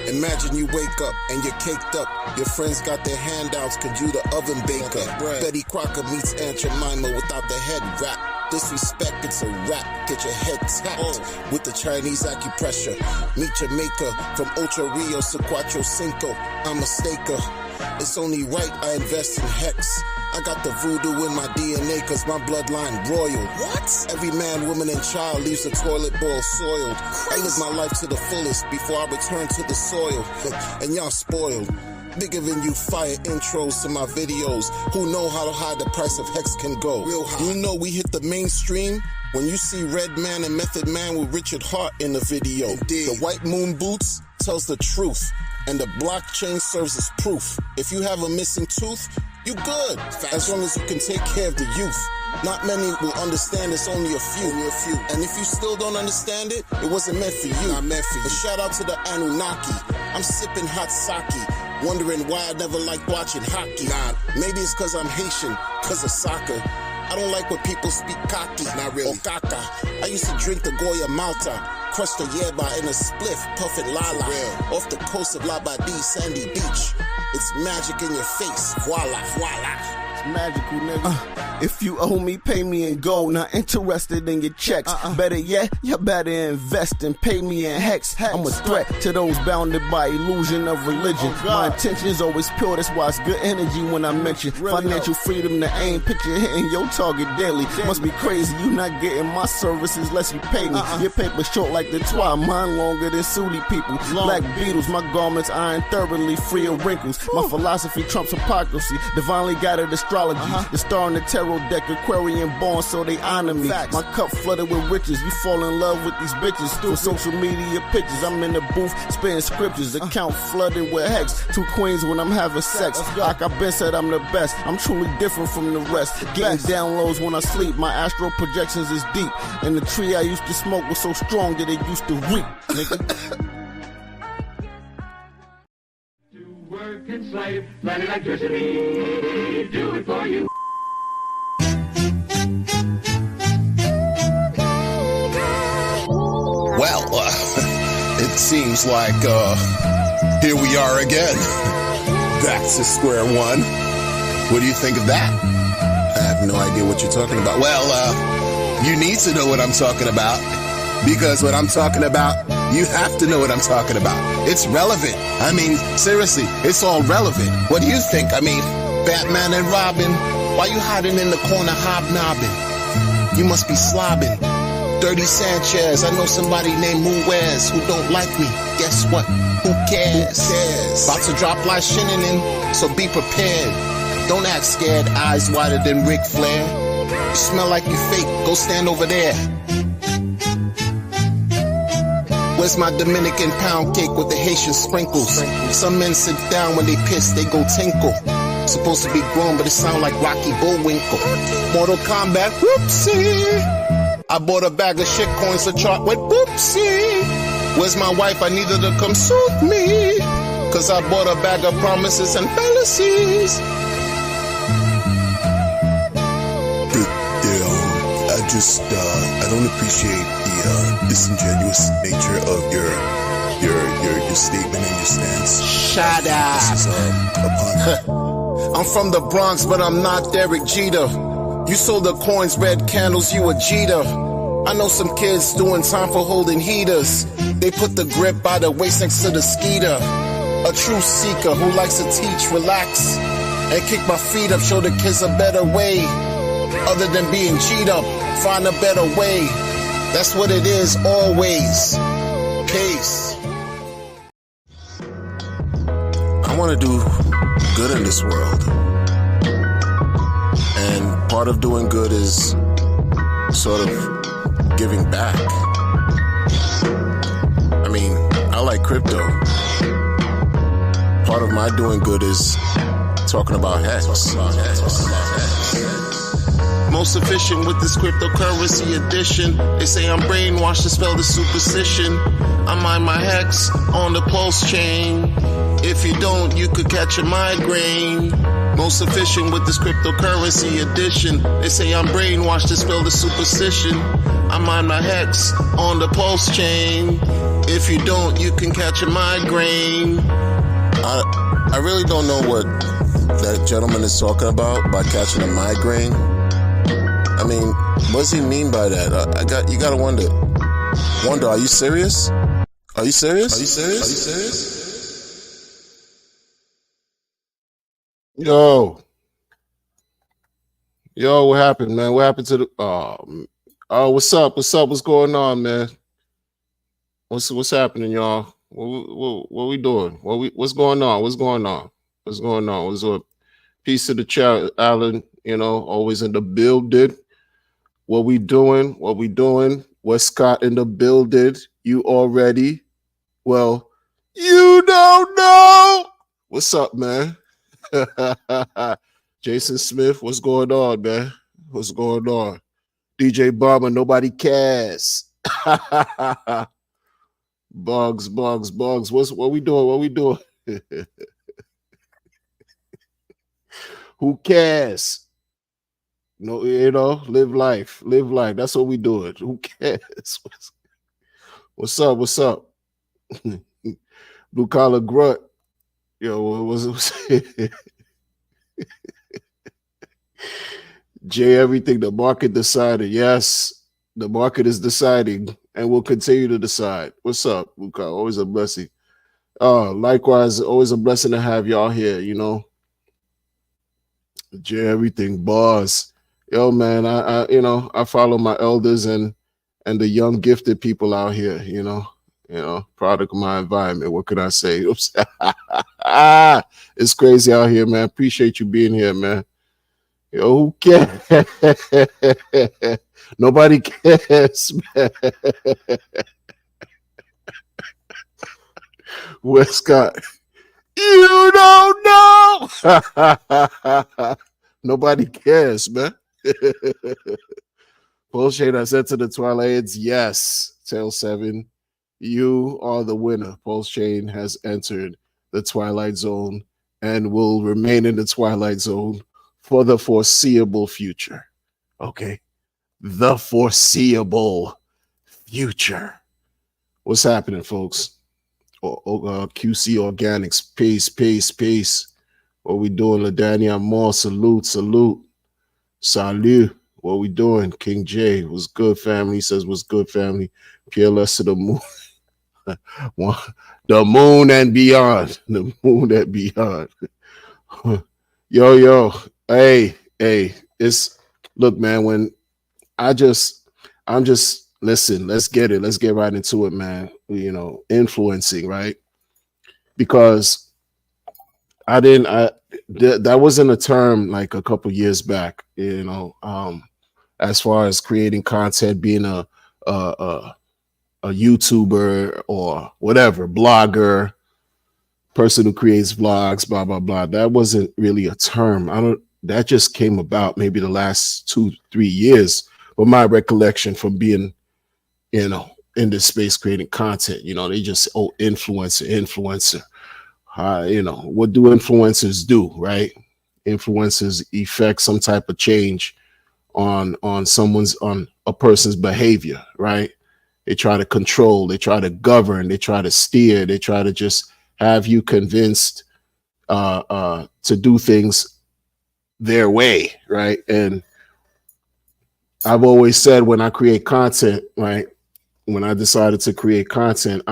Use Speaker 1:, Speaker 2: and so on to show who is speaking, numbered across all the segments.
Speaker 1: Imagine you wake up and you're caked up. Your friends got their handouts, cause you the oven baker. Betty Crocker meets Aunt Jemima without the head wrap. Disrespect, it's a rap. Get your head tapped with the Chinese acupressure. Meet Jamaica from Ocho Rios to Cuatro Cinco. I'm a staker. It's only right I invest in Hex. I got the voodoo in my DNA cause my bloodline royal. What? Every man, woman, and child leaves the toilet bowl soiled. I live my life to the fullest before I return to the soil. And y'all spoiled. Bigger than you fire intros to my videos. Who know how high the price of Hex can go? Real high. You know we hit the mainstream when you see Redman and Method Man with Richard Hart in the video. Indeed. The white moon boots tells the truth. And the blockchain serves as proof. If you have a missing tooth, you good. As long as you can take care of the youth. Not many will understand, it's only a few. And if you still don't understand it, it wasn't meant for you. Not meant for you. But shout out to the Anunnaki. I'm sipping hot sake. Wondering why I never liked watching hockey. Maybe it's cause I'm Haitian, cause of soccer. I don't like when people speak cocky, not really. Or caca. I used to drink the Goya Malta, crush the yerba in a spliff, puffin' lala. Off the coast of Labadee, Sandy Beach. It's magic in your face, voila, voila. It's magical, nigga.
Speaker 2: If you owe me, pay me in gold. Not interested in your checks. Better yet, you better invest and pay me in Hex. I'm a threat to those bounded by illusion of religion. My intention is always pure, that's why it's good energy when I mention financial freedom to aim. Picture hitting your target daily. Must be crazy, you not getting my services unless you pay me. Your paper short like the twi, mine longer than Sooty people. Black Beatles, my garments iron thoroughly, free of wrinkles. My philosophy trumps hypocrisy, divinely guided astrology. The star in the tarot deck, Aquarian born, so they honor me. My cup flooded with riches, you fall in love with these bitches. Through social media pictures, I'm in the booth spitting scriptures. Account flooded with Hex, 2 queens when I'm having sex. Like I've been said, I'm the best, I'm truly different from the rest. Getting downloads when I sleep, my astral projections is deep. And the tree I used to smoke was so strong that it used to reek, nigga.
Speaker 3: Work and slave, let electricity do it for you.
Speaker 1: Well, it seems like, here we are again. Back to square one. What do you think of that? I have no idea what you're talking about. Well, you need to know what I'm talking about. Because what I'm talking about, you have to know what I'm talking about. It's relevant. I mean, seriously, it's all relevant. What do you think? I mean, Batman and Robin, why you hiding in the corner hobnobbing? You must be slobbing. Dirty Sanchez, I know somebody named Muez who don't like me. Guess what? Who cares? About to drop like Shinnin', so be prepared. Don't act scared, eyes wider than Ric Flair. You smell like you fake, go stand over there. Where's my Dominican pound cake with the Haitian sprinkles? Some men sit down when they piss, they go tinkle. Supposed to be grown, but it sound like Rocky Bullwinkle. Mortal Kombat, whoopsie. I bought a bag of shit coins to chart with whoopsie. Where's my wife? I need her to come soothe me. Cause I bought a bag of promises and fallacies. I don't appreciate the disingenuous nature of your statement and your stance. Shut up. I'm from the Bronx, but I'm not Derek Jeter. You sold the coins, red candles, you a Jeter. I know some kids doing time for holding heaters. They put the grip by the waist next to the skeeter. A true seeker who likes to teach, relax, and kick my feet up, show the kids a better way. Other than being G'd up, find a better way. That's what it is, always. Peace. I want to do good in this world. And part of doing good is sort of giving back. I mean, I like crypto. Part of my doing good is talking about Hex. Most efficient with this cryptocurrency edition. They say I'm brainwashed to spell the superstition. I mind my Hex on the pulse chain. If you don't, you could catch a migraine. Most efficient with this cryptocurrency edition. They say I'm brainwashed to spell the superstition. I mind my hex on the pulse chain. If you don't, you can catch a migraine. I really don't know what that gentleman is talking about by catching a migraine. I mean, what does he mean by that? You gotta wonder. Are you serious? Are you serious?
Speaker 4: Yo, what happened, man? What happened to the? What's up? What's going on, man? What's happening, y'all? What we doing? What's going on? What's up? Peace to the chat, Alan. You know, always in the building. What we doing? West Scott in the building. You already? Well, you don't know. What's up, man? Jason Smith, what's going on, man? What's going on? DJ Bomber, nobody cares. Bugs. What we doing? Who cares? No, you know, live life. That's what we doing. Who cares? What's up? Blue collar grunt. Yo, what's Jay, everything the market decided. Yes, the market is deciding and will continue to decide. What's up, Luca? Always a blessing. Likewise, always a blessing to have y'all here, you know. Jay, everything, boss. Yo, man, I follow my elders and the young gifted people out here, you know, product of my environment. What can I say? Oops. It's crazy out here, man. Appreciate you being here, man. Yo, who cares? Nobody cares, man. West Scott, you don't know. Nobody cares, man. Bullshit, I said to the Twilights, yes. Tale 7, you are the winner. Pulse Chain has entered the Twilight Zone and will remain in the Twilight Zone for the foreseeable future. Okay? The foreseeable future. What's happening, folks? QC Organics, peace. What we doing, LaDania Amor? Salute. What we doing? King J, what's good, family? He says, what's good, family? PLS to the moon. The moon and beyond. The moon and beyond. Yo. Hey. Look, man, when I'm just listen, let's get it. Let's get right into it, man. You know, influencing, right? Because that wasn't a term like a couple years back, you know, as far as creating content, being a YouTuber or whatever, blogger, person who creates vlogs, blah, blah, blah. That wasn't really a term. That just came about maybe the last 2-3 years. But my recollection from being, you know, in this space creating content, you know, they just, influencer. You know, what do influencers do, right? Influencers effect some type of change on a person's behavior, right? They try to control, they try to govern, they try to steer, they try to just have you convinced to do things their way, right? And I've always said when I create content, right? When I decided to create content,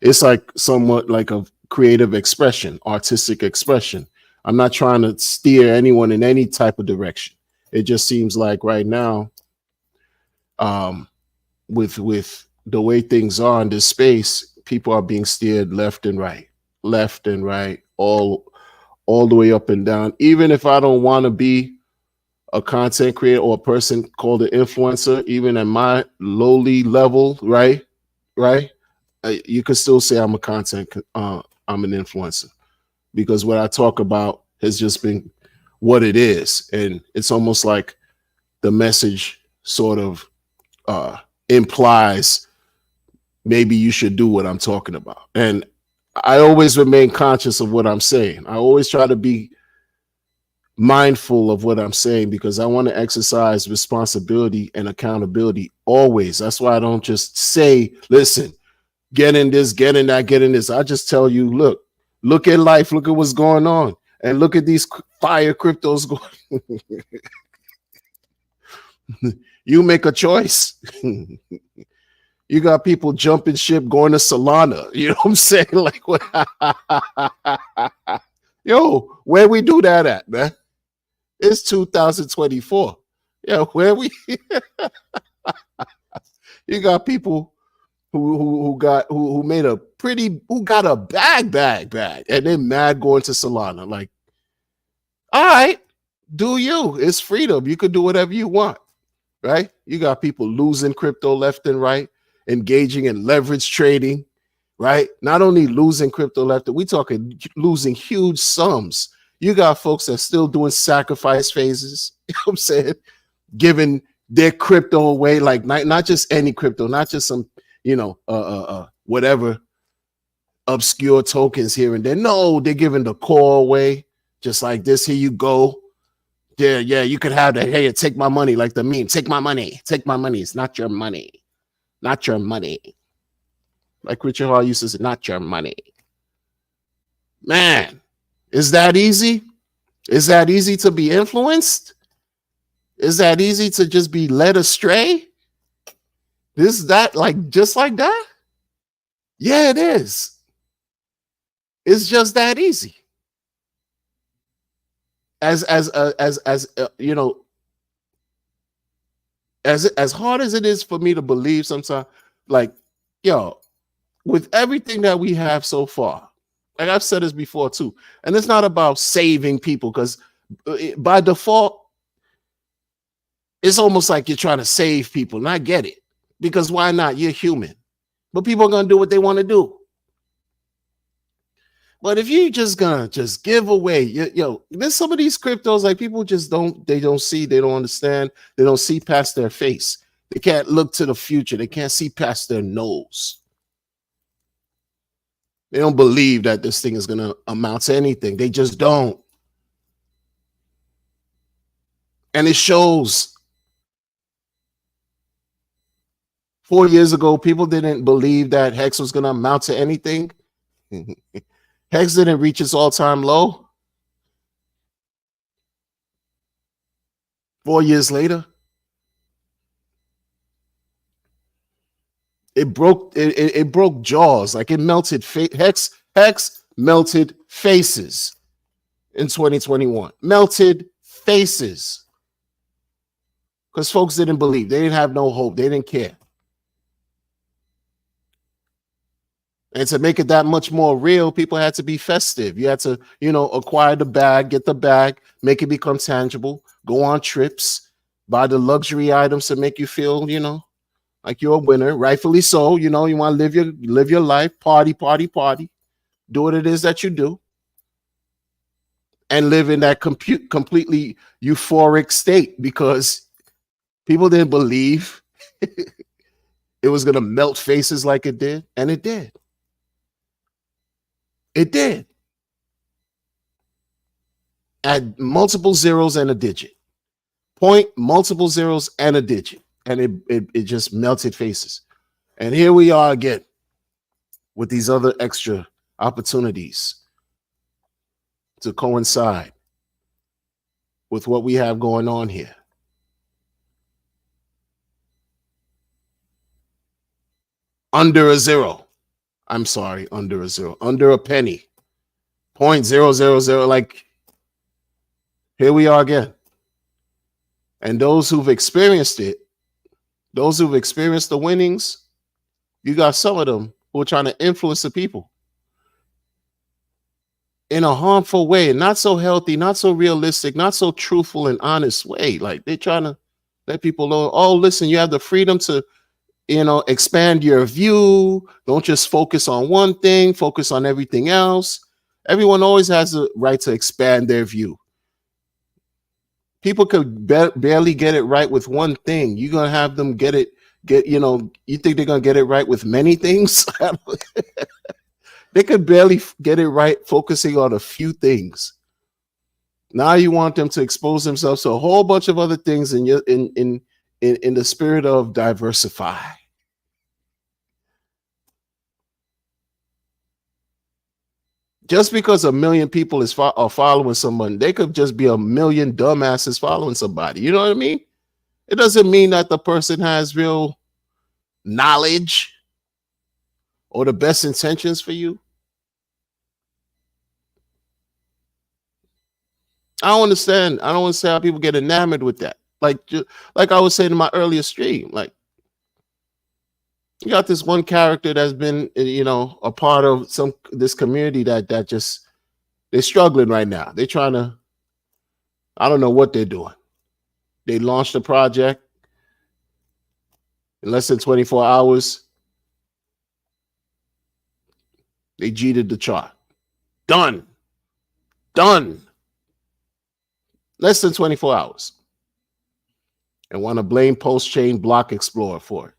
Speaker 4: it's like somewhat like a creative expression, artistic expression. I'm not trying to steer anyone in any type of direction. It just seems like right now, with the way things are in this space, people are being steered left and right, all the way up and down. Even if I don't want to be a content creator or a person called an influencer, even at my lowly level, right? You could still say I'm I'm an influencer, because what I talk about has just been what it is. And it's almost like the message sort of implies maybe you should do what I'm talking about. And I always remain conscious of what I'm saying. I always try to be mindful of what I'm saying because I want to exercise responsibility and accountability always. That's why I don't just say, listen, get in this, get in that, get in this. I just tell you, look at life, look at what's going on, and look at these fire cryptos going. You make a choice. You got people jumping ship going to Solana. You know what I'm saying? Like, what? Yo, where we do that at, man? It's 2024. Yeah, where we? You got people who got a bag, and then mad going to Solana. Like, all right, do you? It's freedom. You could do whatever you want, right? You got people losing crypto left and right, engaging in leverage trading, right? Not only losing crypto left, we talking losing huge sums. You got folks that still doing sacrifice phases. You know what I'm saying? Giving their crypto away, like not just any crypto, not just some, whatever obscure tokens here and there. No, they're giving the core away, just like this. Here you go. Yeah, you could have that. Hey, take my money, like the meme. Take my money. Take my money. It's not your money. Not your money. Like Richard Hall used to say, not your money. Man, is that easy? Is that easy to be influenced? Is that easy to just be led astray? Just like that? Yeah, it is. It's just that easy. As hard as it is for me to believe sometimes, like, with everything that we have so far, like I've said this before too, and it's not about saving people, because by default, it's almost like you're trying to save people, and I get it, because why not? You're human, but people are going to do what they want to do. But if you just gonna give away, there's some of these cryptos, like, people just don't see, they don't understand, they don't see past their face. They can't look to the future. They can't see past their nose. They don't believe that this thing is gonna amount to anything. They just don't. And it shows. 4 years ago, people didn't believe that Hex was gonna amount to anything. Hex didn't reach its all-time low. 4 years later, it broke jaws, like it melted. Hex melted faces in 2021. Melted faces. Because folks didn't believe. They didn't have no hope. They didn't care. And to make it that much more real, people had to be festive. You had to, acquire the bag, get the bag, make it become tangible, go on trips, buy the luxury items to make you feel, like you're a winner. Rightfully so. You want to live your life, party, do what it is that you do, and live in that completely euphoric state, because people didn't believe it was going to melt faces like it did, and it did. It did. Add multiple zeros and a digit. Point, multiple zeros and a digit. And it just melted faces. And here we are again with these other extra opportunities to coincide with what we have going on here. Under a zero. I'm sorry, under a zero, under a penny, 0.000. Like, here we are again. And those who've experienced it, those who've experienced the winnings, you got some of them who are trying to influence the people in a harmful way, not so healthy, not so realistic, not so truthful and honest way. Like, they're trying to let people know, oh, listen, you have the freedom to, expand your view. Don't just focus on one thing, focus on everything else. Everyone always has the right to expand their view. People could barely get it right with one thing. You're going to have them you think they're going to get it right with many things? They could barely get it right focusing on a few things. Now you want them to expose themselves to a whole bunch of other things in the spirit of diversify. Just because a million people are following someone, they could just be a million dumbasses following somebody. You know what I mean? It doesn't mean that the person has real knowledge or the best intentions for you. I don't understand how people get enamored with that. Like I was saying in my earlier stream, like, you got this one character that's been, a part of this community that just, they're struggling right now. They're trying to, I don't know what they're doing. They launched a project in less than 24 hours. They cheated the chart. Done. Less than 24 hours. And want to blame Post-Chain Block Explorer for it.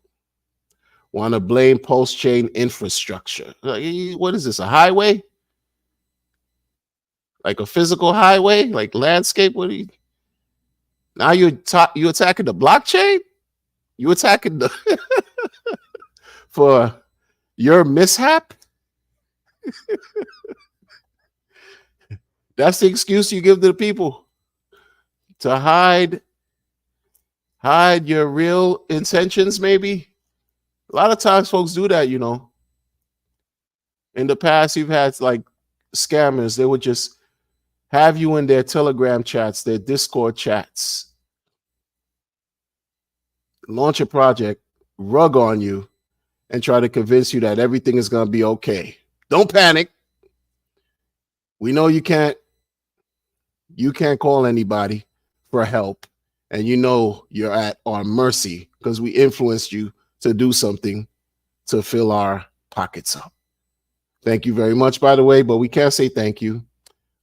Speaker 4: Want to blame Post-Chain infrastructure. What is this, a highway? Like a physical highway? Like landscape? What are you? Now you attacking the blockchain? You attacking the for your mishap? That's the excuse you give to the people to hide your real intentions, maybe. A lot of times folks do that, In the past, you've had like scammers. They would just have you in their Telegram chats, their Discord chats, launch a project, rug on you, and try to convince you that everything is going to be okay. Don't panic. We know you can't call anybody for help, and you're at our mercy because we influenced you to do something to fill our pockets up. Thank you very much, by the way, but we can't say thank you.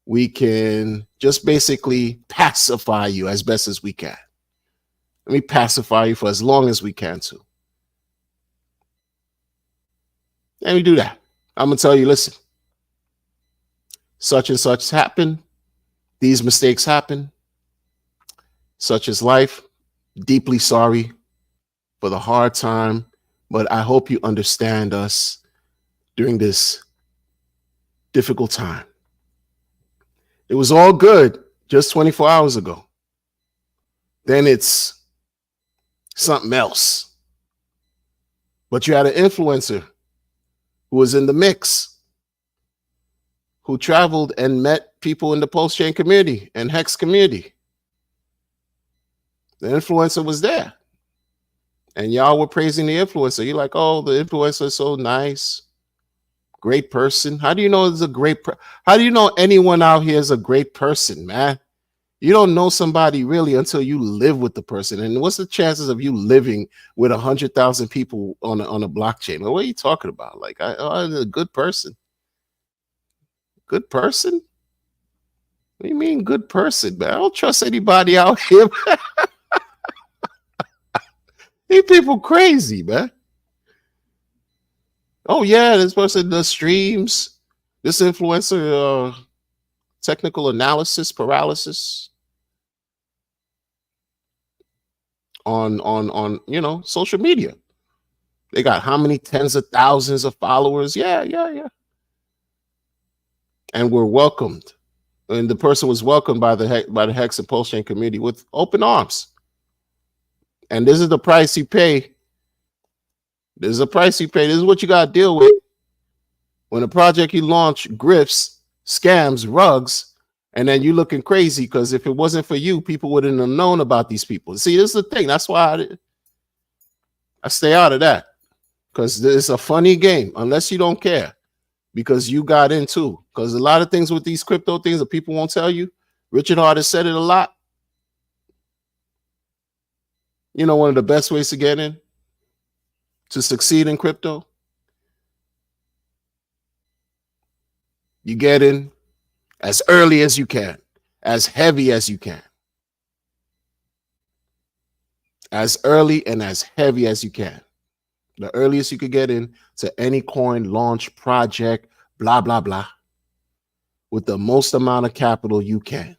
Speaker 4: We can just basically pacify you as best as we can. Let me pacify you for as long as we can too. Let me do that. I'm going to tell you, listen, such and such happen. These mistakes happen. Such is life. Deeply sorry for the hard time, but I hope you understand us during this difficult time. It was all good just 24 hours ago. Then it's something else. But you had an influencer who was in the mix, who traveled and met people in the Post-Chain community and Hex community. The influencer was there. And y'all were praising the influencer. You're like, oh, the influencer is so nice. Great person. How do you know it's a great how do you know anyone out here is a great person, man? You don't know somebody really until you live with the person. And what's the chances of you living with 100,000 people on a blockchain? What are you talking about? Like, I'm a good person. Good person? What do you mean good person, man? I don't trust anybody out here. These people crazy, man. Oh yeah, this person does streams. This influencer, technical analysis paralysis on social media. They got how many tens of thousands of followers? Yeah. And we're welcomed, and the person was welcomed by the Hex and Post-Chain community with open arms. And this is the price you pay. This is a price you pay. This is what you got to deal with when a project you launch grifts, scams, rugs, and then you looking crazy because if it wasn't for you, people wouldn't have known about these people. See, this is the thing. That's why I stay out of that, because it's a funny game unless you don't care, because you got in too. Because a lot of things with these crypto things that people won't tell you. Richard Hart has said it a lot. One of the best ways to get in, to succeed in crypto, you get in as early as you can, as heavy as you can. As early and as heavy as you can. The earliest you could get in to any coin launch project, blah, blah, blah, with the most amount of capital you can.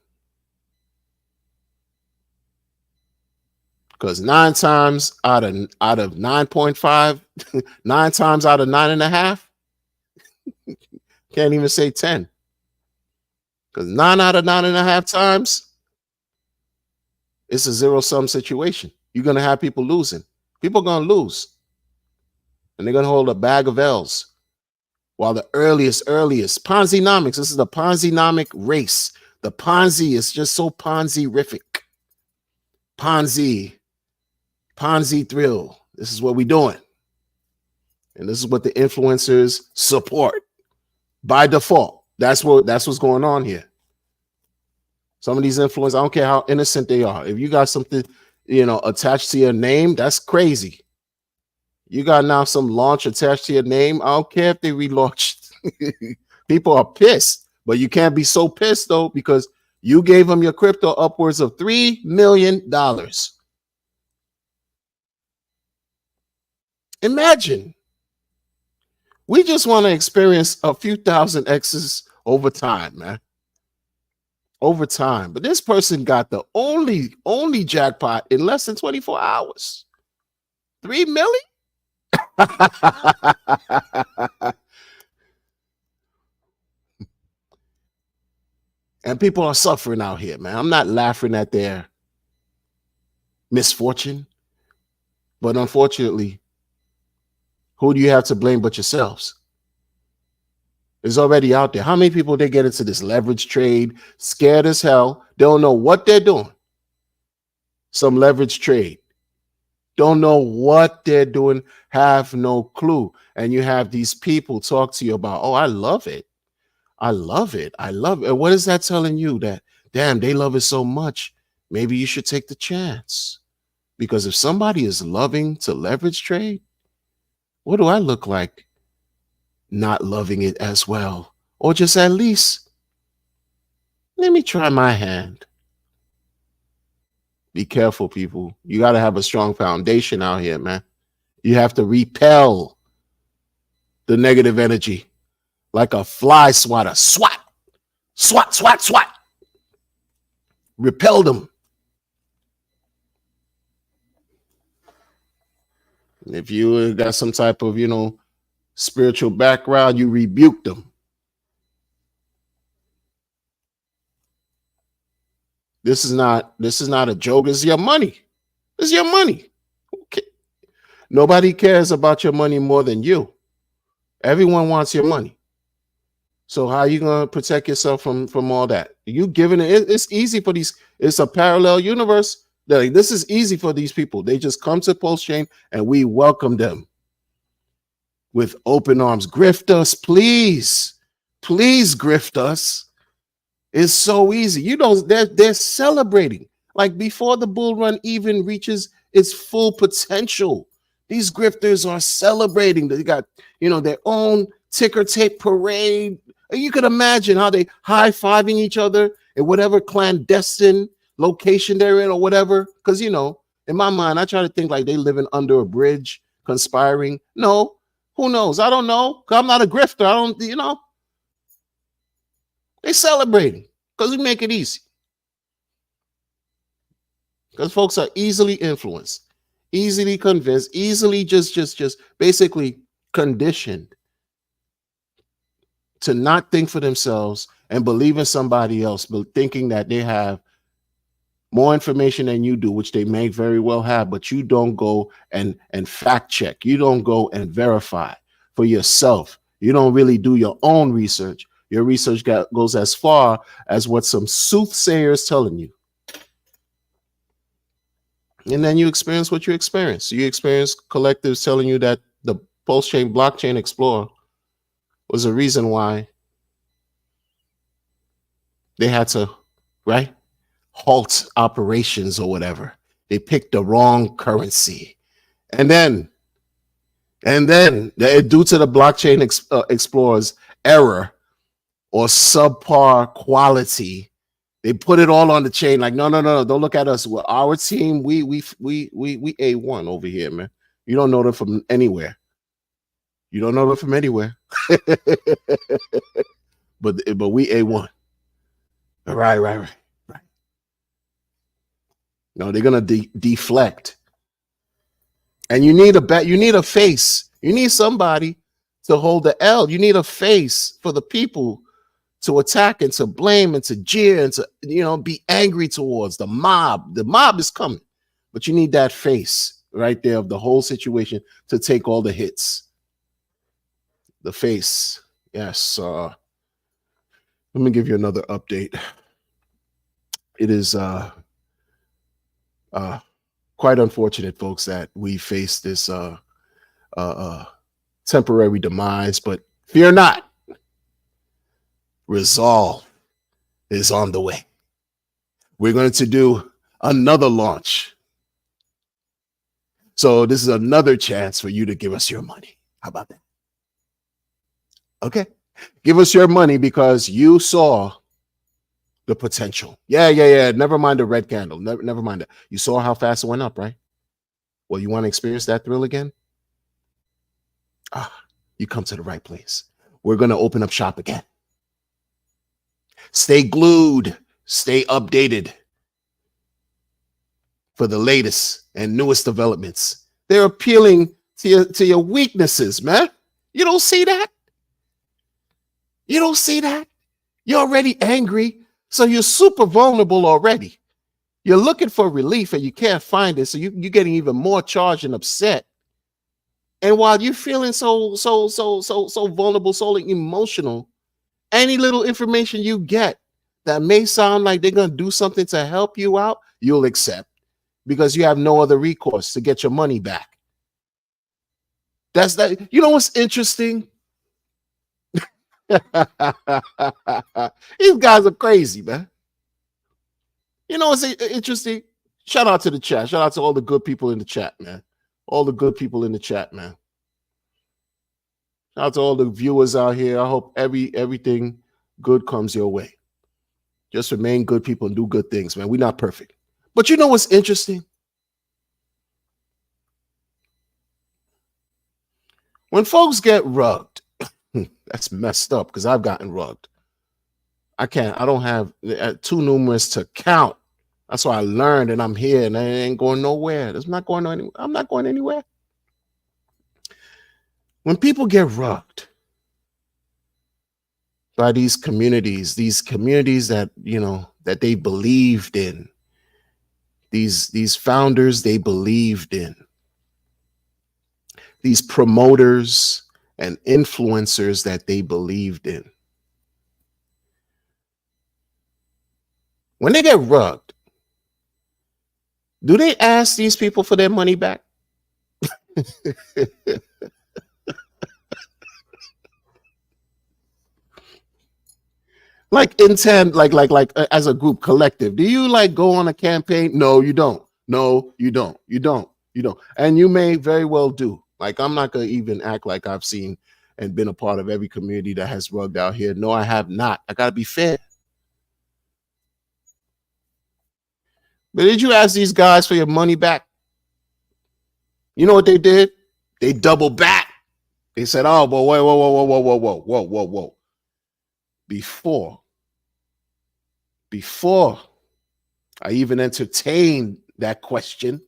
Speaker 4: Because 9 times out of 9.5, 9 times out of 9.5, can't even say 10. Because 9 out of 9.5 times, it's a zero-sum situation. You're going to have people losing. People are going to lose. And they're going to hold a bag of L's. While the earliest, Ponzi-nomics, this is the Ponzi-nomic race. The Ponzi is just so Ponzi-rific. Ponzi thrill. This is what we're doing. And this is what the influencers support by default. That's what's going on here. Some of these influencers, I don't care how innocent they are. If you got something, attached to your name, that's crazy. You got now some launch attached to your name. I don't care if they relaunched. People are pissed, but you can't be so pissed though, because you gave them your crypto upwards of $3 million. Imagine. We just want to experience a few thousand X's over time, man. Over time. But this person got the only jackpot in less than 24 hours. 3 million? And people are suffering out here, man. I'm not laughing at their misfortune, but unfortunately, who do you have to blame but yourselves? It's already out there. How many people they get into this leverage trade, scared as hell, don't know what they're doing? Some leverage trade. Don't know what they're doing, have no clue. And you have these people talk to you about, oh, I love it. I love it. I love it. And what is that telling you? That, damn, they love it so much. Maybe you should take the chance. Because if somebody is loving to leverage trade, what do I look like not loving it as well? Or just at least, let me try my hand. Be careful, people. You got to have a strong foundation out here, man. You have to repel the negative energy like a fly swatter. Swat, swat, swat, swat. Repel them. And if you got some type of, spiritual background, you rebuke them. This is not a joke. This is your money. This is your money. Okay. Nobody cares about your money more than you. Everyone wants your money. So how are you going to protect yourself from all that? You giving it? It's easy for these. It's a parallel universe. Like, this is easy for these people. They just come to Pulse Chain and we welcome them with open arms. Grift us, please. Please grift us. It's so easy. They're celebrating. Like before the bull run even reaches its full potential, these grifters are celebrating. They got, their own ticker tape parade. You could imagine how they high-fiving each other in whatever clandestine location they're in or whatever. Because, in my mind, I try to think like they living under a bridge, conspiring. No, who knows? I don't know. I'm not a grifter. I don't, They celebrating because we make it easy. Because folks are easily influenced, easily convinced, easily just basically conditioned to not think for themselves and believe in somebody else, but thinking that they have more information than you do, which they may very well have, but you don't go and fact check. You don't go and verify for yourself. You don't really do your own research. Your research goes as far as what some soothsayers telling you. And then you experience what you experience. You experience collectives telling you that the Pulse Chain Blockchain Explorer was a reason why they had to, halt operations or whatever. They picked the wrong currency. And then due to the Blockchain Explorer's error or subpar quality, they put it all on the chain. Like, no, don't look at us. Well, our team, we A1 over here, man. You don't know them from anywhere. You don't know them from anywhere. but we A1. Right. No, they're gonna deflect. And you need a face. You need somebody to hold the L. You need a face for the people to attack and to blame and to jeer and to, be angry towards the mob. The mob is coming, but you need that face right there of the whole situation to take all the hits. The face. Yes. Let me give you another update. It is quite unfortunate, folks, that we face this temporary demise, but fear not. Resolve is on the way. We're going to do another launch. So this is another chance for you to give us your money. How about that? Okay. Give us your money because you saw the potential. Yeah. Never mind the red candle. Never mind that. You saw how fast it went up, right? Well, you want to experience that thrill again? You come to the right place. We're going to open up shop again. Stay glued. Stay updated for the latest and newest developments. They're appealing to your weaknesses, man. You don't see that? You don't see that? You're already angry, so you're super vulnerable already. You're looking for relief and you can't find it, so you're getting even more charged and upset. And while you're feeling so vulnerable, so emotional, any little information you get that may sound like they're going to do something to help you out, you'll accept because you have no other recourse to get your money back. That's that. You know what's interesting? These guys are crazy, man. You know what's interesting? Shout out to the chat. Shout out to all the good people in the chat, man. All the good people in the chat, man. Shout out to all the viewers out here. I hope everything good comes your way. Just remain good people and do good things, man. We're not perfect. But you know what's interesting? When folks get rugged, that's messed up because I've gotten rugged. I don't have too numerous to count. That's why I learned and I'm here and I ain't going nowhere. I'm not going anywhere. When people get rugged by these communities that, that they believed in, these founders they believed in, these promoters and influencers that they believed in. When they get rugged, do they ask these people for their money back? Like intent, like as a group collective, do you go on a campaign? No, you don't. No, you don't. You don't. And you may very well do. I'm not going to even act like I've seen and been a part of every community that has rugged out here. No, I have not. I got to be fair. But did you ask these guys for your money back? You know what they did? They doubled back. They said, oh, well, whoa. Before I even entertain that question,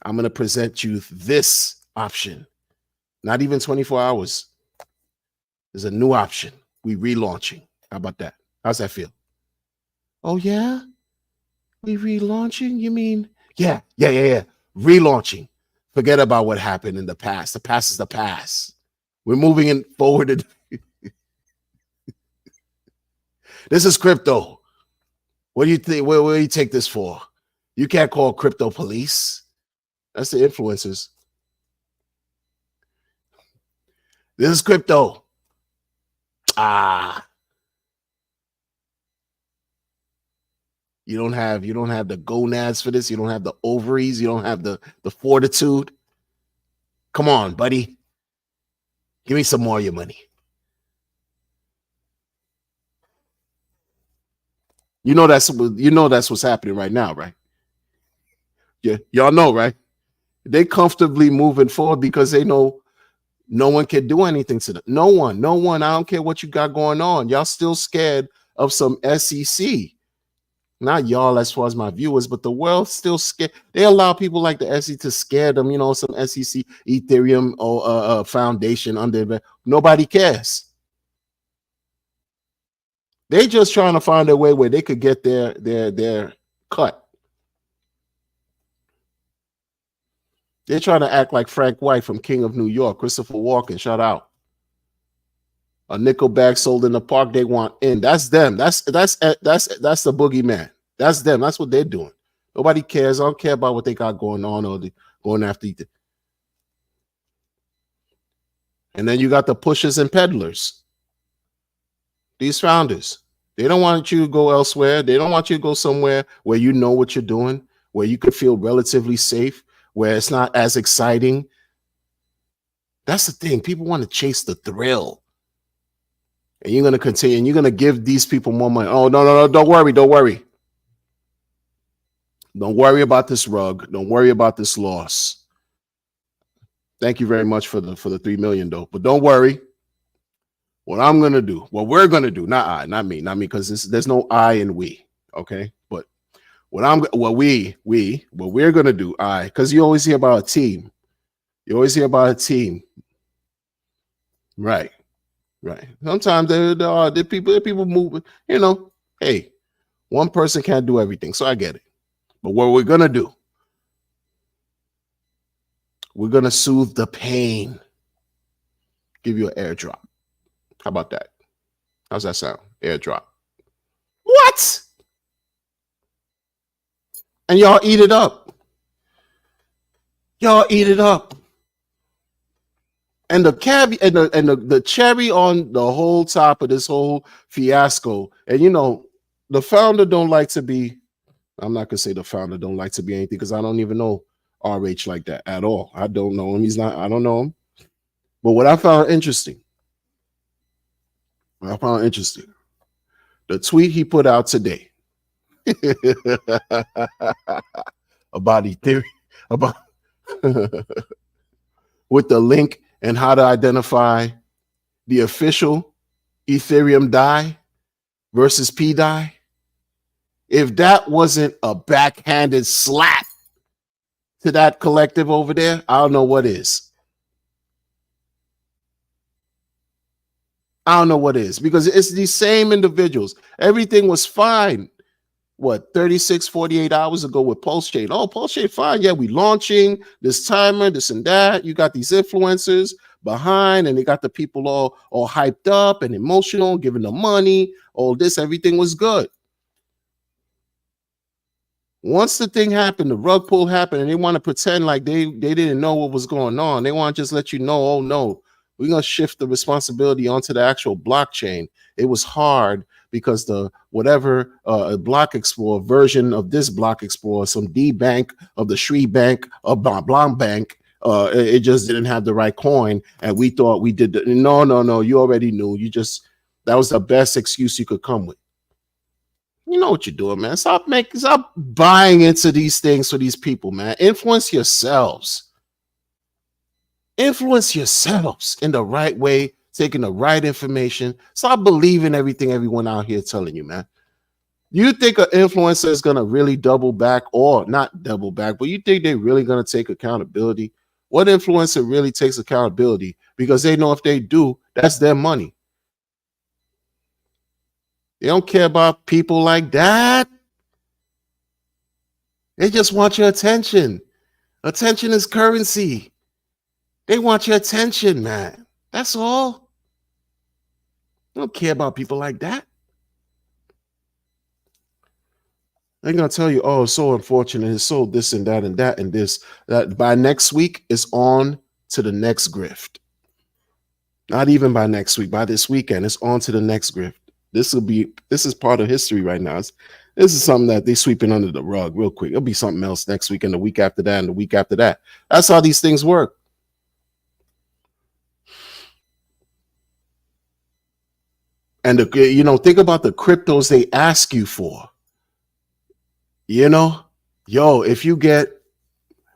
Speaker 4: I'm going to present you this option. Not even 24 hours. There's a new option. We relaunching. How about that? How's that feel? Oh, yeah? We relaunching? You mean? Yeah. Relaunching. Forget about what happened in the past. The past is the past. We're moving in forward. This is crypto. What do you think? Where do you take this for? You can't call crypto police. That's the influencers. This is crypto. You don't have the gonads for this. You don't have the ovaries. You don't have the fortitude. Come on, buddy. Give me some more of your money. You know that's what's happening right now, right? Yeah, y'all know, right? They comfortably moving forward because they know no one can do anything to them. No one. I don't care what you got going on. Y'all still scared of some SEC. not y'all as far as my viewers, but the world still scared. They allow people like the SEC to scare them, some SEC Ethereum or foundation under it. Nobody cares. They just trying to find a way where they could get their cut. They're trying to act like Frank White from King of New York, Christopher Walken, shout out. A nickel bag sold in the park, they want in. That's them. That's the boogeyman. That's them. That's what they're doing. Nobody cares. I don't care about what they got going on or going after Ethan. And then you got the pushers and peddlers. These founders. They don't want you to go elsewhere. They don't want you to go somewhere where you know what you're doing, where you could feel relatively safe, where it's not as exciting. That's the thing. People want to chase the thrill. And you're going to continue, and you're going to give these people more money. Oh, no, don't worry. Don't worry about this rug. Don't worry about this loss. Thank you very much for the $3 million, though. But don't worry. What I'm going to do, what we're going to do, not me, because there's no I in we, okay? But what we're going to do, because you always hear about a team. You always hear about a team. Right. Sometimes the people move, hey, one person can't do everything. So I get it. But what we're going to do, we're going to soothe the pain. Give you an airdrop. How about that? How's that sound? Airdrop. What? And y'all eat it up. And the the cherry on the whole top of this whole fiasco, and the founder don't like to be. I'm not gonna say the founder don't like to be anything because I don't even know RH like that at all. I don't know him. I don't know him. But what I found interesting, the tweet he put out today about Ethereum, about with the link and how to identify the official Ethereum DAI versus PDAI. If that wasn't a backhanded slap to that collective over there, I don't know what is. Because it's these same individuals. Everything was fine. 36, 48 hours ago with Pulse Chain. Oh, Pulse Chain, fine. Yeah, we launching this timer, this and that. You got these influencers behind, and they got the people all hyped up and emotional, giving them money. All this, everything was good. Once the thing happened, the rug pull happened, and they want to pretend like they didn't know what was going on. They want to just let you know, oh no, we're going to shift the responsibility onto the actual blockchain. It was hard because the whatever Block Explorer version of this Block Explorer, some D bank of the Sri Bank of Blanc Bank, it just didn't have the right coin, and we thought we did. No, you already knew. That was the best excuse you could come with. You know what you're doing, man. Stop buying into these things for these people, man. Influence yourselves in the right way, taking the right information. Stop believing everything everyone out here telling you, man. You think an influencer is going to really double back, or not double back, but you think they're really going to take accountability? What influencer really takes accountability? Because they know if they do, that's their money. They don't care about people like that. They just want your attention. Attention is currency. They want your attention, man. That's all. They don't care about people like that. They're going to tell you, oh, it's so unfortunate. It's so this and that and that and this. That by next week, it's on to the next grift. Not even by next week. By this weekend, it's on to the next grift. This is part of history right now. This is something that they're sweeping under the rug real quick. It'll be something else next week and the week after that and the week after that. That's how these things work. And think about the cryptos they ask you for. If you get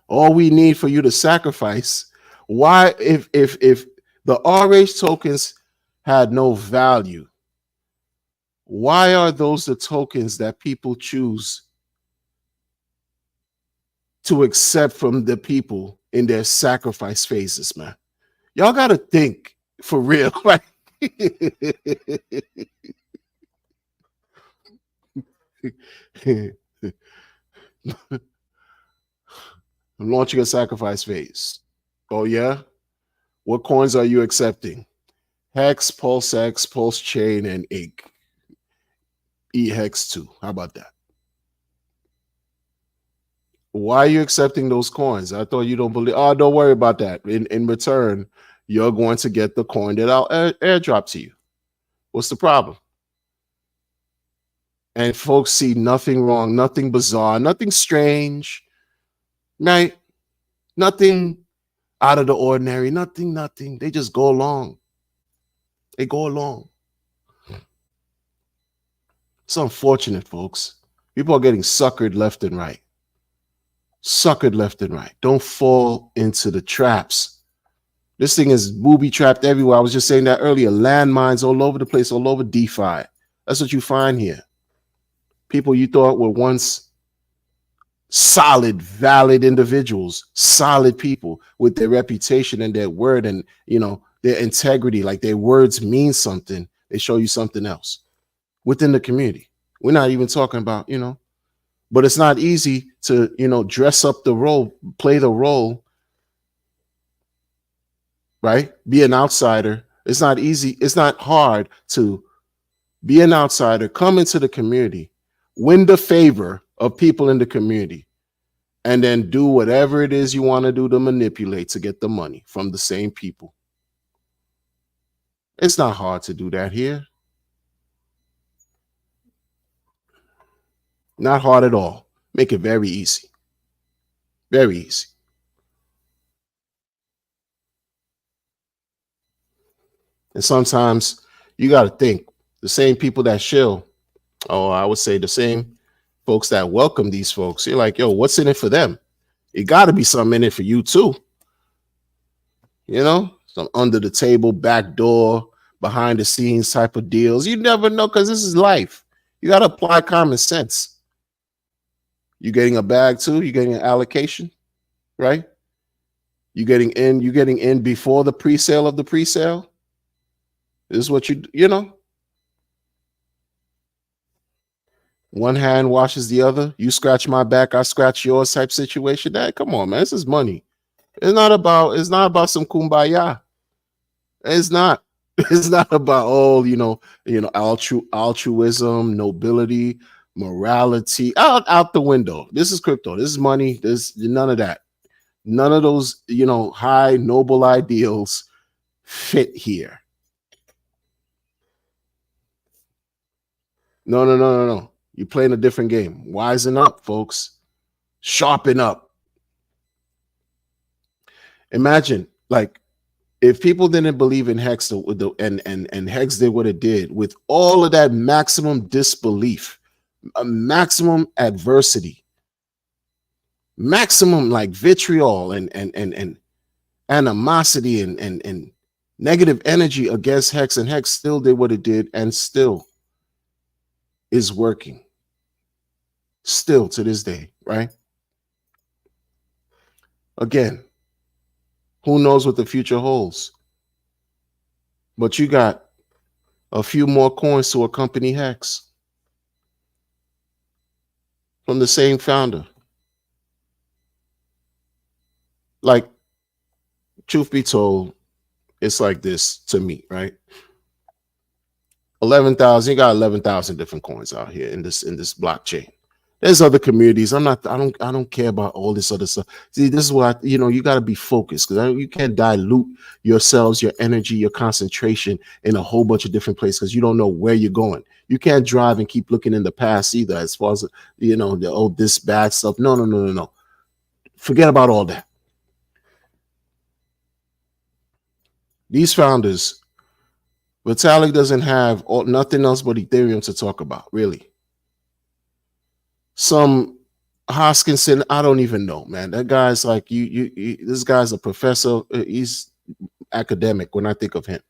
Speaker 4: all we need for you to sacrifice, why if the RH tokens had no value, Why are those the tokens that people choose to accept from the people in their sacrifice phases, man? Y'all got to think for real. Like, I'm launching a sacrifice phase. Oh, yeah? What coins are you accepting? Hex, Pulse X, Pulse Chain, and Ink. E-Hex 2. How about that? Why are you accepting those coins? I thought you don't believe. Oh, don't worry about that. In return, you're going to get the coin that I'll airdrop to you. What's the problem? And folks see nothing wrong, nothing bizarre, nothing strange, right? Nothing out of the ordinary, nothing. They just go along. They go along. It's unfortunate, folks. People are getting suckered left and right. Suckered left and right. Don't fall into the traps. This thing is booby trapped everywhere. I was just saying that earlier. Landmines all over the place, all over DeFi. That's what you find here. People you thought were once solid, valid individuals, solid people with their reputation and their word and, you know, their integrity, like their words mean something. They show you something else within the community. We're not even talking about, you know, but it's not easy to, you know, dress up the role, play the role, right? Be an outsider. It's not easy. It's not hard to be an outsider, come into the community, win the favor of people in the community, and then do whatever it is you want to do to manipulate to get the money from the same people. It's not hard to do that here. Not hard at all. Make it very easy. Very easy. And sometimes you got to think the same people that shill, or I would say the same folks that welcome these folks. You're like, yo, what's in it for them? It got to be something in it for you too. You know, some under the table, back door, behind the scenes type of deals. You never know, because this is life. You got to apply common sense. You getting a bag too? You getting an allocation, right? You getting in before the pre-sale of the pre-sale? This is what you know. One hand washes the other. You scratch my back, I scratch yours type situation. That, come on, man. This is money. It's not about some kumbaya. It's not. It's not about altruism, nobility, morality. Out the window. This is crypto. This is money. There's none of that. None of those, high noble ideals fit here. No. You're playing a different game. Wisen up, folks. Sharpen up. Imagine, like, if people didn't believe in Hex and Hex did what it did with all of that maximum disbelief, a maximum adversity, maximum like vitriol and animosity and negative energy against Hex, and Hex still did what it did and still is working. Still to this day, right? Again, who knows what the future holds? But you got a few more coins to accompany Hex from the same founder. Like, truth be told, it's like this to me, right? 11,000, you got 11,000 different coins out here in this blockchain. There's other communities. I don't care about all this other stuff. See, this is what you got to be focused, because you can't dilute yourselves, your energy, your concentration in a whole bunch of different places, because you don't know where you're going. You can't drive and keep looking in the past either, as far as this bad stuff. No. Forget about all that. These founders, Vitalik doesn't have nothing else but Ethereum to talk about, really. Some Hoskinson, I don't even know, man. That guy's like this guy's a professor. He's academic when I think of him.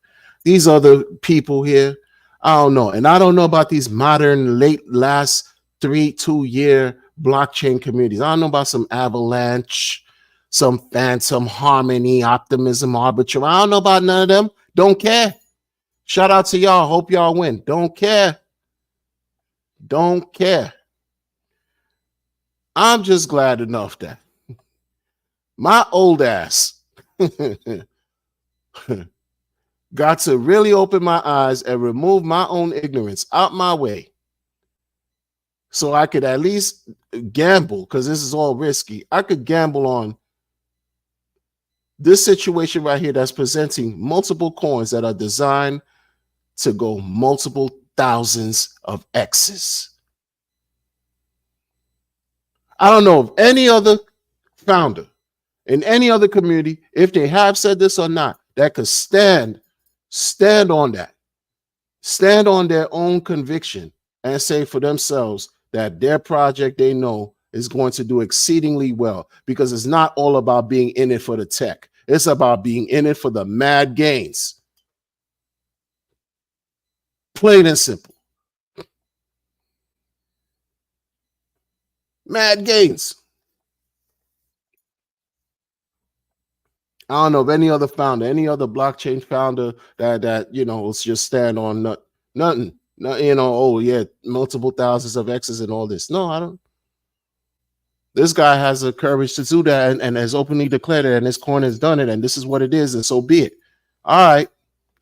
Speaker 4: These other people here, I don't know. And I don't know about these modern last 2 year blockchain communities. I don't know about some Avalanche, some Phantom, Harmony, Optimism, Arbitrum. I don't know about none of them. Don't care. Shout out to y'all. Hope y'all win. Don't care. Don't care. I'm just glad enough that my old ass got to really open my eyes and remove my own ignorance out my way so I could at least gamble, because this is all risky. I could gamble on this situation right here that's presenting multiple coins that are designed to go multiple thousands of X's. I don't know of any other founder in any other community, if they have said this or not, that could stand on that, stand on their own conviction and say for themselves that their project they know is going to do exceedingly well, because it's not all about being in it for the tech. It's about being in it for the mad gains. Plain and simple. Mad gains. I don't know of any other founder, any other blockchain founder that you know will just stand on nothing. You know, oh yeah, multiple thousands of X's and all this. No, I don't. This guy has the courage to do that and has openly declared it, and his coin has done it, and this is what it is, and so be it. All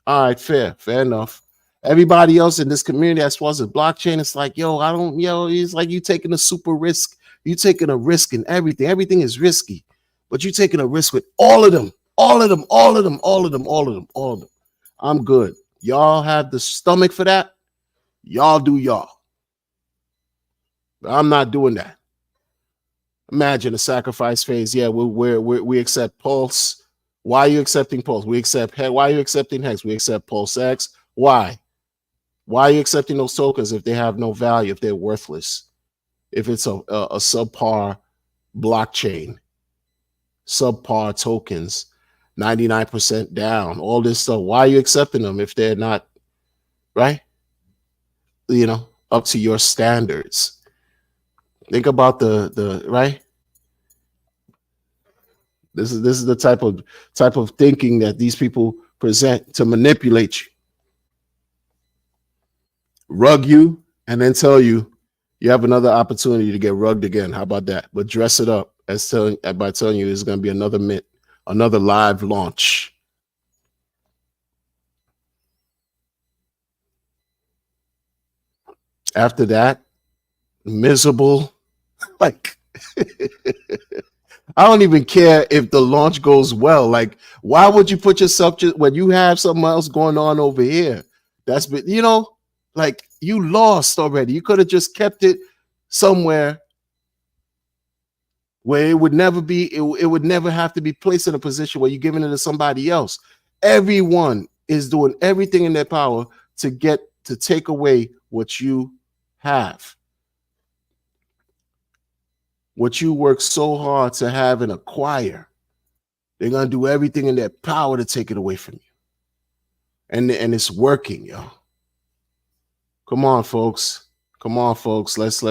Speaker 4: right, fair enough. Everybody else in this community, as far as the blockchain, it's like, it's like you taking a super risk. You taking a risk in everything. Everything is risky, but you taking a risk with all of them. I'm good. Y'all have the stomach for that. Y'all do y'all. But I'm not doing that. Imagine a sacrifice phase. Yeah, we accept Pulse. Why are you accepting Pulse? We accept Hex. Why are you accepting Hex? We accept Pulse X. Why? Why are you accepting those tokens if they have no value, if they're worthless? If it's a subpar blockchain, subpar tokens, 99% down, all this stuff. Why are you accepting them if they're not, right? You know, up to your standards. Think about the right. This is the type of thinking that these people present to manipulate you, rug you, and then tell you you have another opportunity to get rugged again. How about that? But dress it up by telling you there's going to be another mint, another live launch. After that, miserable. Like, I don't even care if the launch goes well. Like, why would you put yourself when you have something else going on over here? That's been, like, you lost already. You could have just kept it somewhere where it would never be, it would never have to be placed in a position where you're giving it to somebody else. Everyone is doing everything in their power to take away what you have, what you work so hard to have and acquire. They're going to do everything in their power to take it away from you. And it's working, y'all. Come on, folks. Let's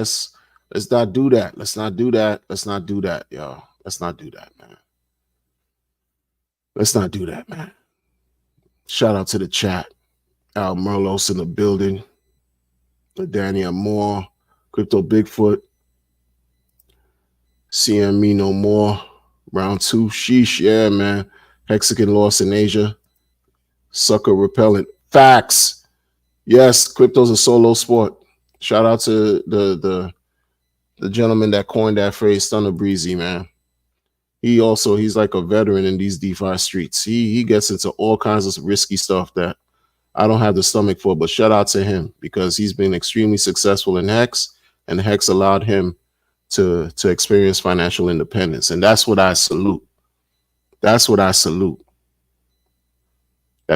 Speaker 4: not do that. Let's not do that, y'all. Let's not do that, man. Let's not do that, man. Shout out to the chat. Al Merlos in the building. Danny Moore, Crypto Bigfoot. CM Me No More. Round 2. Sheesh, yeah, man. Hexagon lost in Asia. Sucker repellent. Facts. Yes, crypto's a solo sport. Shout out to the gentleman that coined that phrase, Stunner Breezy, man. He's like a veteran in these DeFi streets. He gets into all kinds of risky stuff that I don't have the stomach for, but shout out to him because he's been extremely successful in Hex, and Hex allowed him to experience financial independence. And that's what I salute. That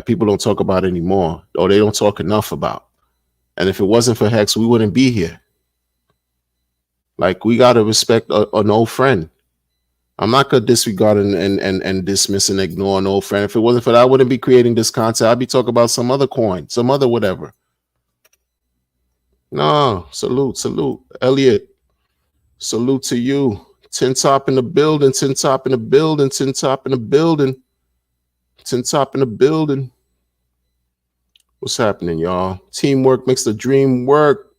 Speaker 4: people don't talk about anymore, or they don't talk enough about. And if it wasn't for Hex, we wouldn't be here. Like, we got to respect an old friend. I'm not going to disregard and dismiss and ignore an old friend. If it wasn't for that, I wouldn't be creating this content. I'd be talking about some other coin, some other whatever. No, salute, Elliot. Salute to you. Tin Top in the building. Tin Top in the building. Tin Top in the building. Tin Top in the building. What's happening, y'all? Teamwork makes the dream work.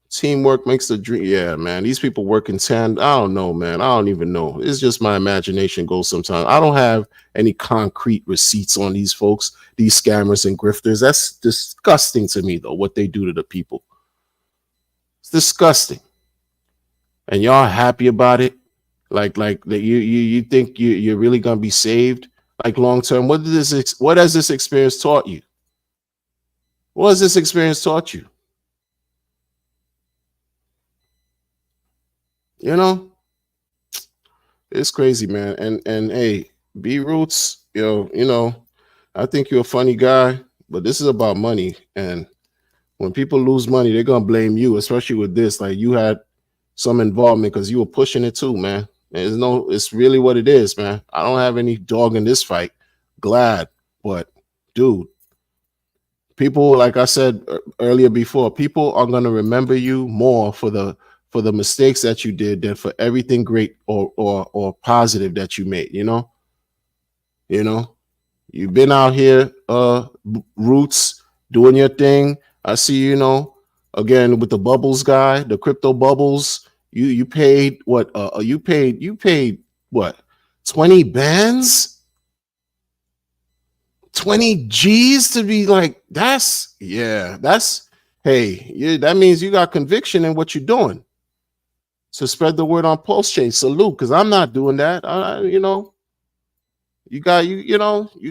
Speaker 4: Teamwork makes the dream. Yeah, man. These people work in tandem. I don't know, man. I don't even know. It's just my imagination goes sometimes. I don't have any concrete receipts on these folks, these scammers and grifters. That's disgusting to me, though, what they do to the people. It's disgusting. And y'all happy about it? Like that you think you're really gonna be saved? Like long term? What has this experience taught you? What has this experience taught you? You know, it's crazy, man. And hey, B Roots, you know, I think you're a funny guy, but this is about money. And when people lose money, they're gonna blame you, especially with this. Like you had some involvement because you were pushing it too, man. It's really what it is, man. I don't have any dog in this fight. Glad, but dude, people, like I said earlier before, people are gonna remember you more for the mistakes that you did than for everything great or positive that you made. You know, you've been out here, Roots, doing your thing. I see, you know, again with the bubbles guy, the crypto bubbles. You paid what? You paid what? 20 bands, 20 G's to be like. That's hey. Yeah, that means you got conviction in what you're doing. So spread the word on Pulse Chain. Salute, because I'm not doing that. You know, you got you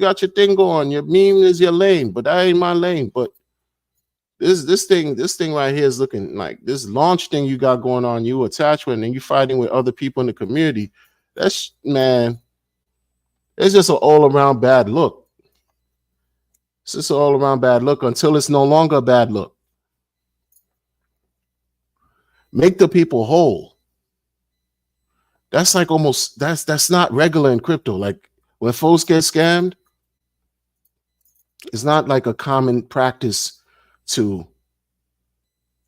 Speaker 4: got your thing going. Your meme is your lane, but that ain't my lane. But this thing right here is looking like this launch thing you got going on. You attachment and you fighting with other people in the community. That's, man, it's just an all around bad look. It's just an all around bad look until it's no longer a bad look. Make the people whole. That's like almost that's not regular in crypto. Like when folks get scammed, it's not like a common practice to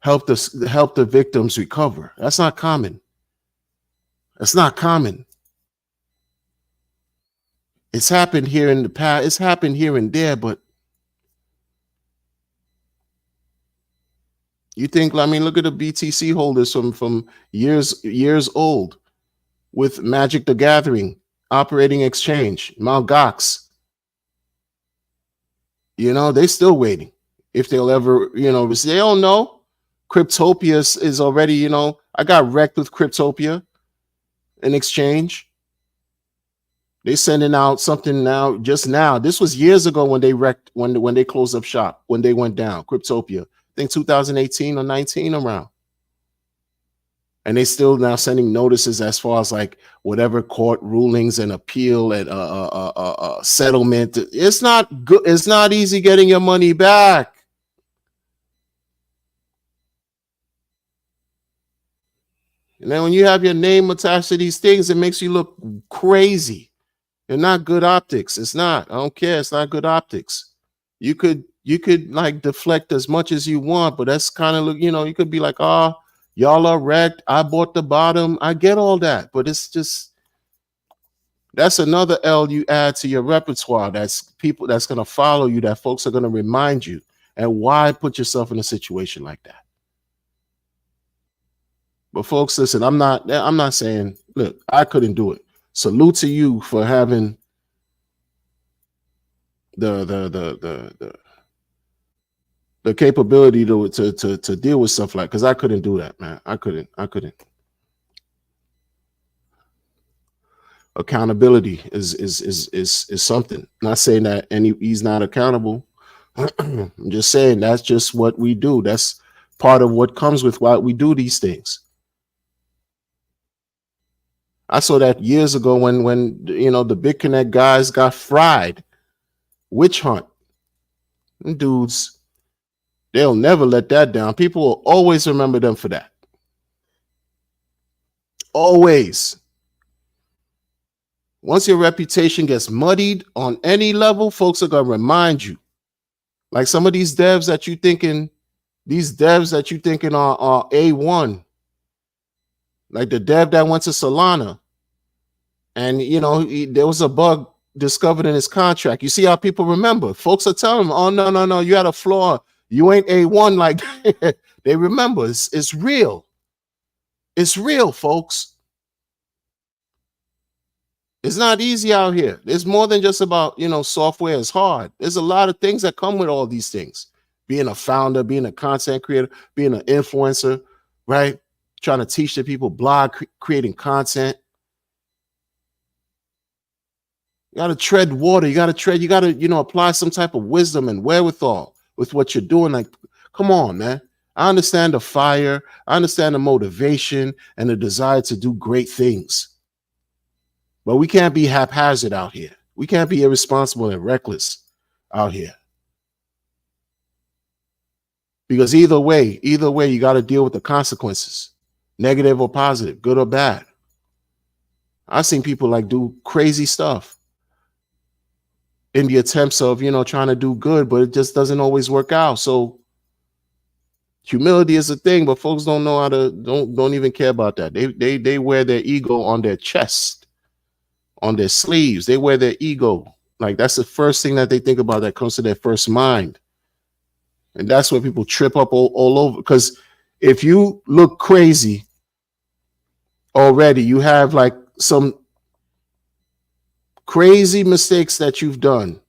Speaker 4: help the victims recover. That's not common. That's not common. It's happened here in the past. It's happened here and there, but you think, I mean, look at the BTC holders from years old with Magic the Gathering, Operating Exchange, Mt. Gox. You know, they still waiting. If they'll ever, you know, they don't know. Cryptopia is already, you know, I got wrecked with Cryptopia in exchange. They sending out something now, just now. This was years ago when they wrecked, when they closed up shop, when they went down, Cryptopia. I think 2018 or 19 around. And they still now sending notices as far as like whatever court rulings and appeal and settlement. It's not good. It's not easy getting your money back. And then when you have your name attached to these things, it makes you look crazy. They're not good optics. It's not. I don't care. It's not good optics. You could like deflect as much as you want, but that's kind of, you know, you could be like, oh, y'all are wrecked. I bought the bottom. I get all that, but it's just, that's another L you add to your repertoire. That's people that's going to follow you, that folks are going to remind you. And why put yourself in a situation like that? But folks, listen, I'm not saying, look, I couldn't do it. Salute to you for having the capability to deal with stuff like, because I couldn't do that, man. I couldn't. Accountability is something. I'm not saying that he's not accountable. I'm just saying that's just what we do. That's part of what comes with why we do these things. I saw that years ago when you know the BitConnect guys got fried. Witch hunt. Them dudes, they'll never let that down. People will always remember them for that. Always. Once your reputation gets muddied on any level, folks are going to remind you. Like some of these devs that you thinking These devs that you thinking are A1, like the dev that went to Solana, and there was a bug discovered in his contract. You see how people remember? Folks are telling him, "Oh no, you had a flaw. You ain't A1." Like they remember. It's real. It's real, folks. It's not easy out here. There's more than just about, software is hard. There's a lot of things that come with all these things. Being a founder, being a content creator, being an influencer, right? Trying to teach the people, creating content. You got to tread water. You got to, apply some type of wisdom and wherewithal with what you're doing. Like, come on, man. I understand the fire. I understand the motivation and the desire to do great things. But we can't be haphazard out here. We can't be irresponsible and reckless out here. Because either way, you got to deal with the consequences, negative or positive, good or bad. I've seen people like do crazy stuff in the attempts of, trying to do good, but it just doesn't always work out. So humility is a thing, but folks don't know how to, don't even care about that. They wear their ego on their chest, on their sleeves. They wear their ego. Like that's the first thing that they think about that comes to their first mind. And that's where people trip up all over. Because if you look crazy already, you have like some crazy mistakes that you've done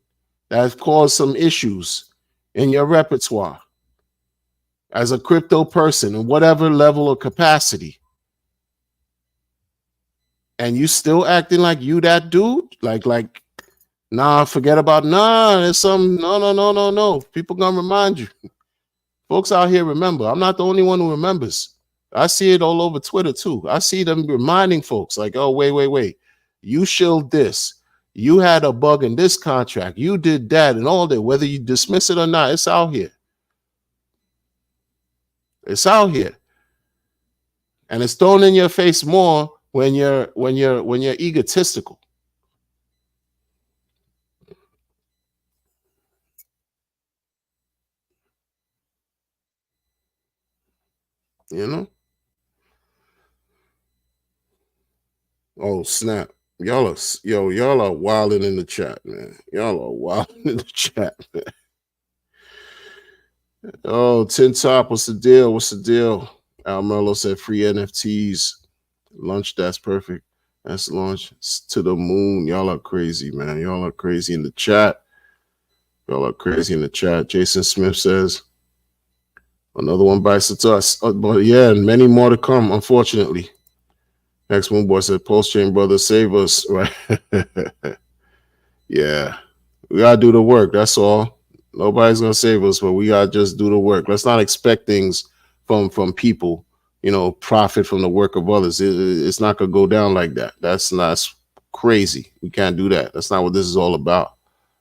Speaker 4: that have caused some issues in your repertoire as a crypto person in whatever level or capacity. And you still acting like you that dude? Like, nah, forget about, there's some, no. People gonna remind you. Folks out here remember. I'm not the only one who remembers. I see it all over Twitter too. I see them reminding folks like, oh, wait. You shilled this. You had a bug in this contract. You did that and all that. Whether you dismiss it or not, it's out here. It's out here. And it's thrown in your face more when you're egotistical. Oh snap. Y'all are wilding in the chat, man. Y'all are wilding in the chat, man. Oh, Tin Top, what's the deal? Al Merlo said free NFTs. Lunch, that's perfect. That's launch to the moon. Y'all are crazy, man. Y'all are crazy in the chat. Jason Smith says, another one bites the dust. But yeah, and many more to come, unfortunately. Next Moon Boy said, Post Chain Brothers, save us. Right? Yeah. We got to do the work. That's all. Nobody's going to save us, but we got to just do the work. Let's not expect things from people, profit from the work of others. It's not going to go down like that. That's crazy. We can't do that. That's not what this is all about.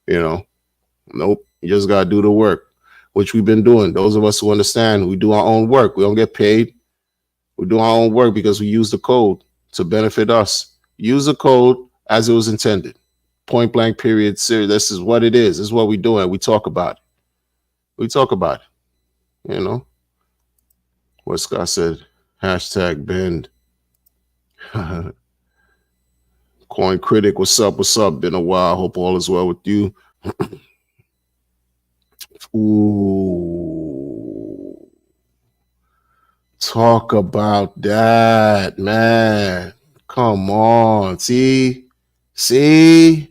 Speaker 4: Nope. You just got to do the work, which we've been doing. Those of us who understand, we do our own work. We don't get paid. We do our own work because we use the code to benefit us. Use the code as it was intended. Point blank, period. Serious. This is what it is. This is what we're doing. We talk about it. What Scott said, hashtag bend. Coin Critic, what's up? Been a while. Hope all is well with you. Ooh. Talk about that, man. Come on. See, this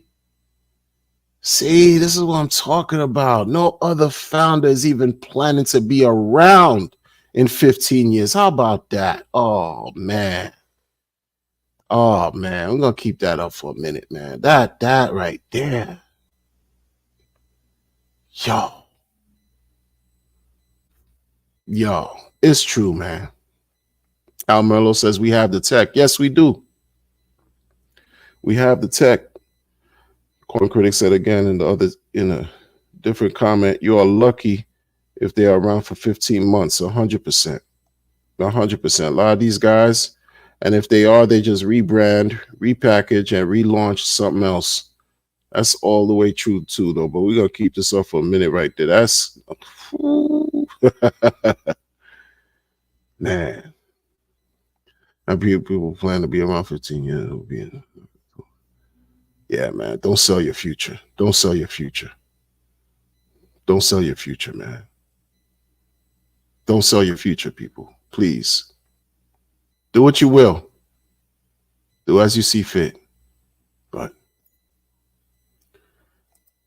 Speaker 4: is what I'm talking about. No other founder is even planning to be around in 15 years. How about that? Oh, man. We're going to keep that up for a minute, man. That right there. Yo, it's true, man. Al Merlo says we have the tech. Yes, we do. We have the tech. Coin Critic said again in a different comment, you are lucky if they are around for 15 months, 100%. 100%. A lot of these guys, and if they are, they just rebrand, repackage, and relaunch something else. That's all the way true too, though. But we're going to keep this up for a minute right there. That's Man. And people plan to be around 15 years. Yeah, man. Don't sell your future. Don't sell your future. Don't sell your future, man. Don't sell your future, people. Please. Do what you will. Do as you see fit. But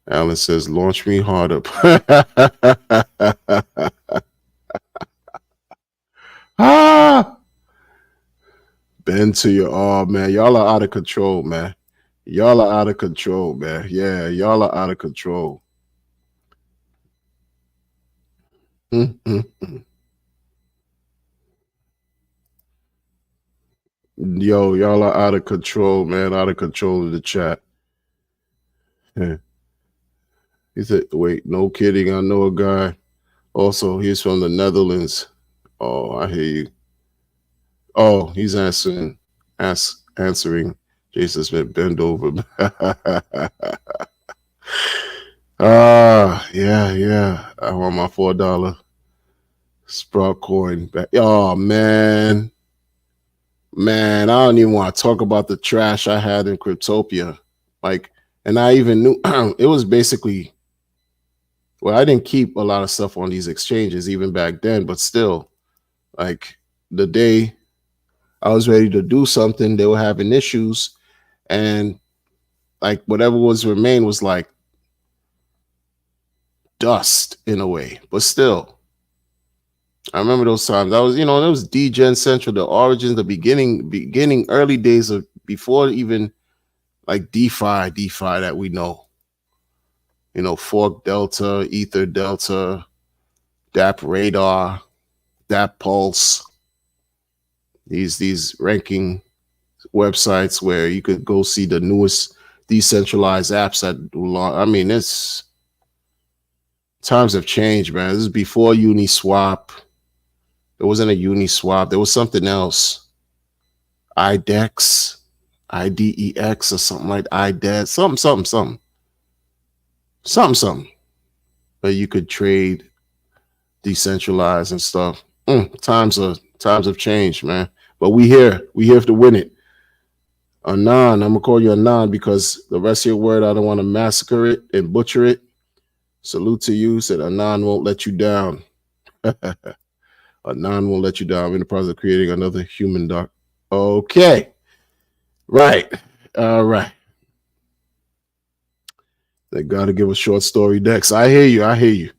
Speaker 4: Alan says, launch me hard up. Ah! Bend to your, oh, man. Y'all are out of control, man. Y'all are out of control, man. Yeah, y'all are out of control. Mm-mm-mm. Yo, y'all are out of control, man. Out of control of the chat. Yeah. He said, wait, no kidding. I know a guy. Also, he's from the Netherlands. Oh, I hear you. Oh, he's answering Jason Smith, bend over. Yeah. I want my $4 Sprout coin back. Oh, man. Man, I don't even want to talk about the trash I had in Cryptopia. Like, and I even knew it was basically, well, I didn't keep a lot of stuff on these exchanges even back then, but still, like the day I was ready to do something, they were having issues, and like whatever was remain was like dust in a way, but still. I remember those times. That was, that was DGen Central, the origins, the beginning, early days of before even like DeFi that we know. Fork Delta, Ether Delta, DApp Radar, DApp Pulse. These ranking websites where you could go see the newest decentralized apps it's times have changed, man. This is before Uniswap. There wasn't a Uniswap. There was something else. IDEX, IDEX or something like IDEX. Something. But you could trade decentralized and stuff. Times have changed, man. But we here to win it. Anon, I'm gonna call you Anon because the rest of your word, I don't want to massacre it and butcher it. Salute to you. Said Anon won't let you down. Anon won't let you down. I'm in the process of creating another human doc. Okay. Right. All right. They gotta give a short story next. I hear you.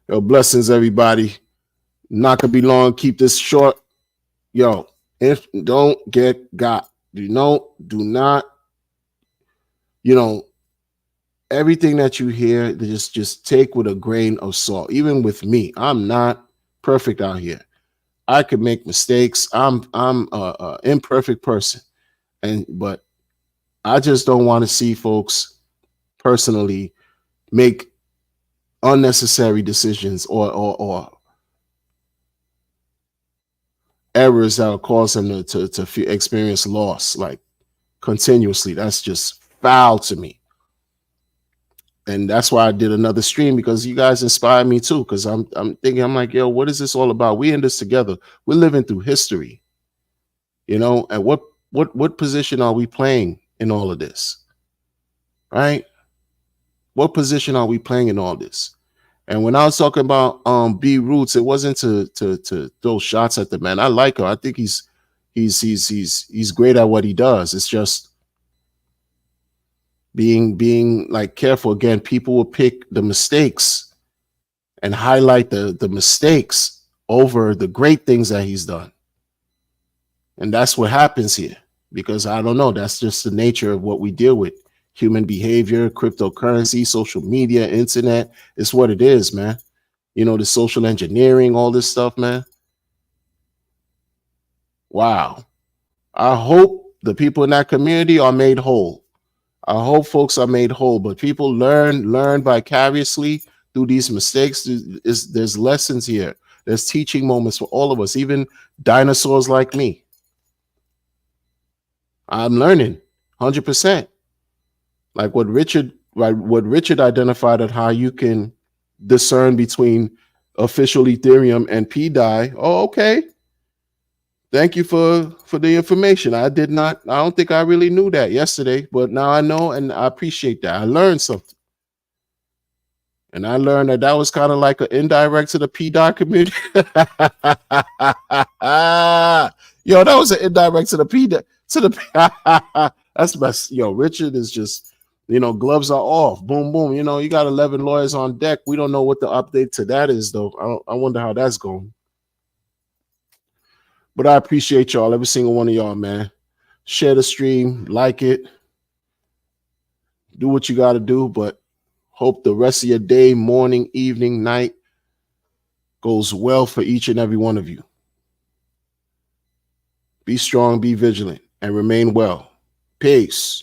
Speaker 4: Yo, blessings, everybody. Not gonna be long. Keep this short. Yo, if don't get got. Do not. Everything that you hear, just take with a grain of salt. Even with me, I'm not perfect out here. I could make mistakes. I'm a imperfect person, but I just don't want to see folks personally make unnecessary decisions or errors that will cause them to experience loss like continuously. That's just foul to me. And that's why I did another stream, because you guys inspired me too. Because I'm thinking, I'm like, yo, what is this all about? We in this together. We're living through history, and what position are we playing in all of this, right? What position are we playing in all this? And when I was talking about B Roots, it wasn't to throw shots at the man. I like her. I think he's great at what he does. It's just being like careful. Again, people will pick the mistakes and highlight the mistakes over the great things that he's done. And that's what happens here, because I don't know, that's just the nature of what we deal with. Human behavior, cryptocurrency, social media, internet. It's what it is, man. The social engineering, all this stuff, man. Wow. I hope the people in that community are made whole. I hope folks are made whole, but people learn vicariously through these mistakes. There's lessons here. There's teaching moments for all of us, even dinosaurs like me. I'm learning 100%. Like what Richard identified, at how you can discern between official Ethereum and PDAI. Oh, okay. Thank you for the information. I don't think I really knew that yesterday, but now I know, and I appreciate that. I learned something. And I learned that was kind of like an indirect to the PDAI community. Yo, that was an indirect to the PDAI. That's best. Yo, Richard is just, gloves are off. Boom, boom. You got 11 lawyers on deck. We don't know what the update to that is, though. I wonder how that's going. But I appreciate y'all, every single one of y'all, man. Share the stream, like it. Do what you got to do, but hope the rest of your day, morning, evening, night goes well for each and every one of you. Be strong, be vigilant, and remain well. Peace.